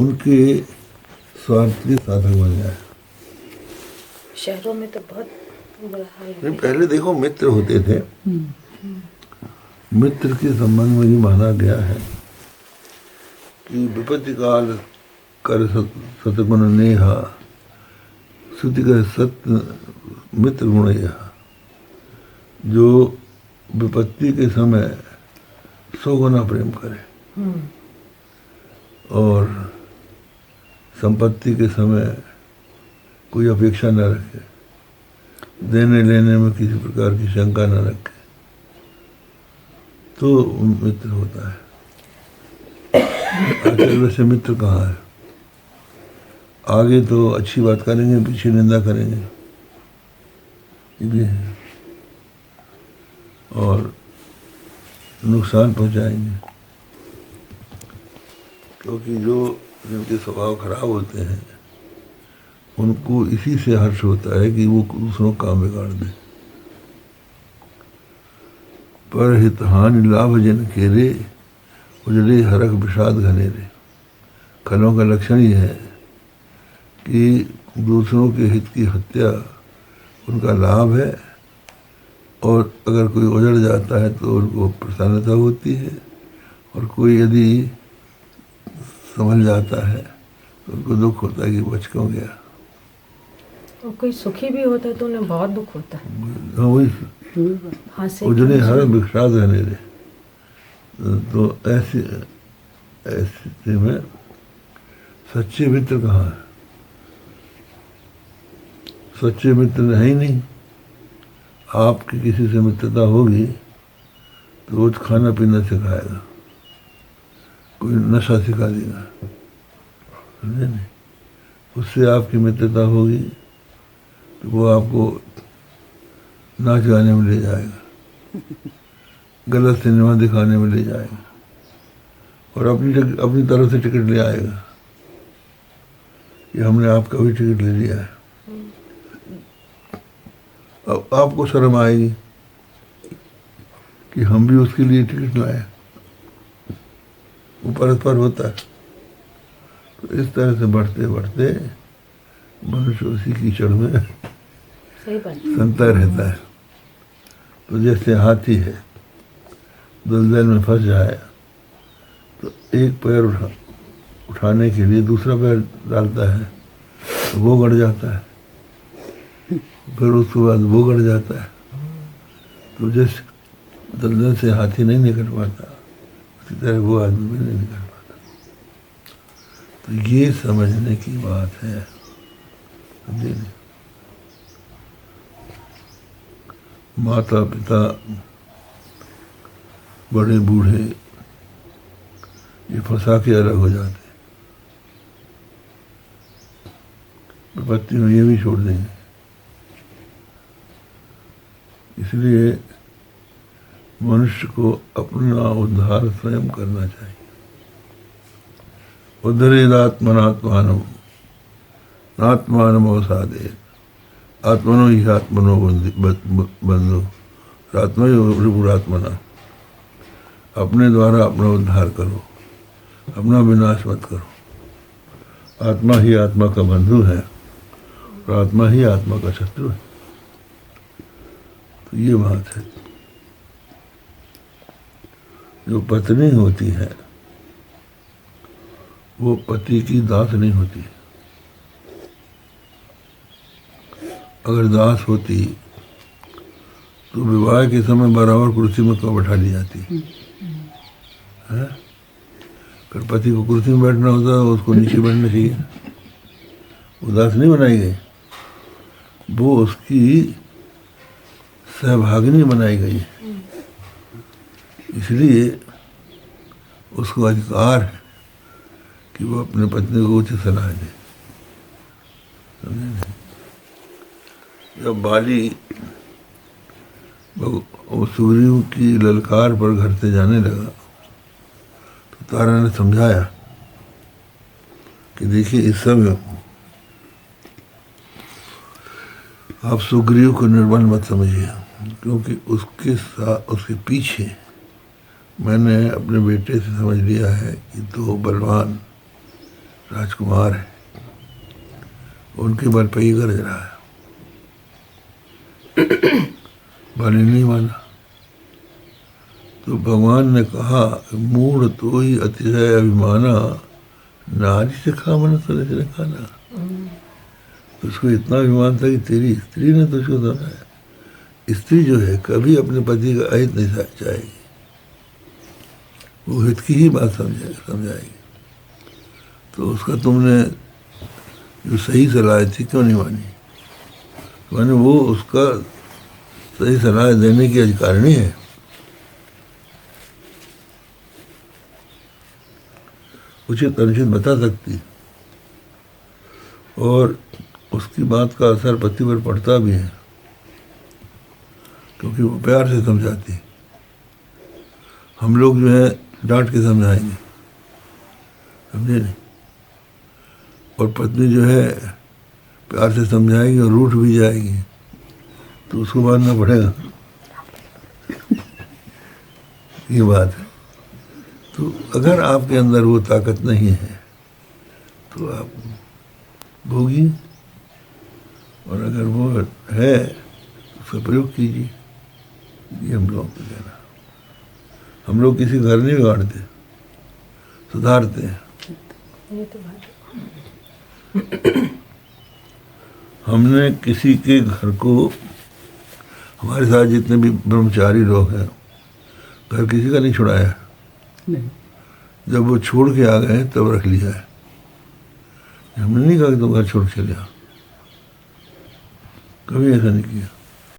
उनके स्वार्थ के साधक बन जाए। शहरों में तो बहुत बुरा हाल है। पहले देखो मित्र होते थे, मित्र के संबंध में ये माना गया है कि विपत्ति काल कर सतगुण नेहा श्रुति कर सत्य मित्र गुण यह। जो विपत्ति के समय 100 गुना प्रेम करे और संपत्ति के समय कोई अपेक्षा न रखे, देने लेने में किसी प्रकार की शंका न रखे, तो मित्र होता है। आखिर वैसे मित्र कहाँ है? आगे तो अच्छी बात करेंगे, पीछे निंदा करेंगे, ये है, और नुकसान पहुंचाएंगे। क्योंकि जो जिनके स्वभाव खराब होते हैं उनको इसी से हर्ष होता है कि वो दूसरों का काम बिगाड़ दें। पर हित हानि लाभ जिन केरे उजड़े हरख विषाद घनेरे। खलों का लक्षण ही है कि दूसरों के हित की हत्या उनका लाभ है, और अगर कोई उजड़ जाता है तो उनको प्रसन्नता होती है, और कोई यदि संभल जाता है तो उनको दुख होता है कि बच क्यों गया। और कोई सुखी भी होता है तो उन्हें बहुत दुख होता है। हाँ, वही उजड़े हर विषाद घनेरे। तो ऐसी स्थिति में सच्चे मित्र कहाँ है? सच्चे मित्र है ही नहीं। आपकी किसी से मित्रता होगी तो रोज खाना पीना सिखाएगा, कोई नशा सिखा देगा, समझे नहीं? उससे आपकी मित्रता होगी तो वो आपको नाच गाने में ले जाएगा, गलत सिनेमा दिखाने में ले जाएगा, और अपनी तरफ से टिकट ले आएगा कि हमने आपका भी टिकट ले लिया है। अब आपको शर्म आएगी कि हम भी उसके लिए टिकट लाए। वो परस्पर होता है। तो इस तरह से बढ़ते बढ़ते मनुष्य उसी कीचड़ में संता रहता है। तो जैसे हाथी है, दलदल में फंस जाए तो एक पैर उठाने के लिए दूसरा पैर डालता है तो वो गड़ जाता है, फिर उसके बाद वो गड़ जाता है। तो जिस दलदल से हाथी नहीं निकल पाता, उसी तरह वो आदमी भी नहीं निकल पाता। तो ये समझने की बात है। माता पिता बड़े बूढ़े ये फंसा के अलग हो जाते, विपत्ति में ये भी छोड़ देंगे। इसलिए मनुष्य को अपना उद्धार स्वयं करना चाहिए। उद्धरेदात्मनात्मानम नात्मानम अवसादे आत्मनो ही आत्मनो बंधु आत्मा रिपुरात्मना। अपने द्वारा अपना उद्धार करो, अपना विनाश मत करो। आत्मा ही आत्मा का बंधु है और आत्मा ही आत्मा का शत्रु है। तो ये बात है। जो पत्नी होती है वो पति की दास नहीं होती। अगर दास होती तो विवाह के समय बराबर कुर्सी में क्यों बैठा दी जाती है? फिर पति को कुर्सी में बैठना होता है, उसको नीचे बैठना चाहिए। वो दास नहीं बनाई गई, वो उसकी सहभागिनी बनाई गई है। इसलिए उसको अधिकार है कि वो अपने पत्नी को उचित सलाह दे। जब बाली सुग्रीव की ललकार पर घर से जाने लगा तो तारा ने समझाया कि देखिए इस समय आप सुग्रीव को निर्बल मत समझिए, क्योंकि उसके साथ उसके पीछे मैंने अपने बेटे से समझ लिया है कि दो बलवान राजकुमार है, उनके बल पे ही गरज रहा है। बलि नहीं माना तो भगवान ने कहा, मूढ़ तो ही अतिशय अभिमाना, नारी से खा मन सले से खाना। उसको इतना अभिमान था कि तेरी स्त्री ने तुझको बनाया। स्त्री जो है कभी अपने पति का अहित नहीं चाहेगी, वो हित की ही बात समझाएगी। तो उसका तुमने जो सही सलाह थी क्यों नहीं मानी? माने वो उसका सही सलाह देने की अधिकारिणी है। उचित अनुचित बता सकती और उसकी बात का असर पति पर पड़ता भी है, क्योंकि वो प्यार से समझाती। हम लोग जो है डांट के समझाएंगे, समझे नहीं, और पत्नी जो है प्यार से समझाएगी और रूठ भी जाएगी तो उसको मानना पड़ेगा। ये बात है। तो अगर आपके अंदर वो ताकत नहीं है तो आप भोगिए, और अगर वो है तो उसका प्रयोग कीजिए। ये हम लोग का कहना। हम लोग किसी घर नहीं बिगाड़ते, सुधारते हैं। ये तो बात हमने किसी के घर को, हमारे साथ जितने भी ब्रह्मचारी लोग हैं, घर किसी का नहीं छुड़ाया। नहीं। जब वो छोड़ के आ गए तब रख लिया है। हमने नहीं कहा कि तुम घर छोड़ के चले आओ, कभी ऐसा नहीं किया।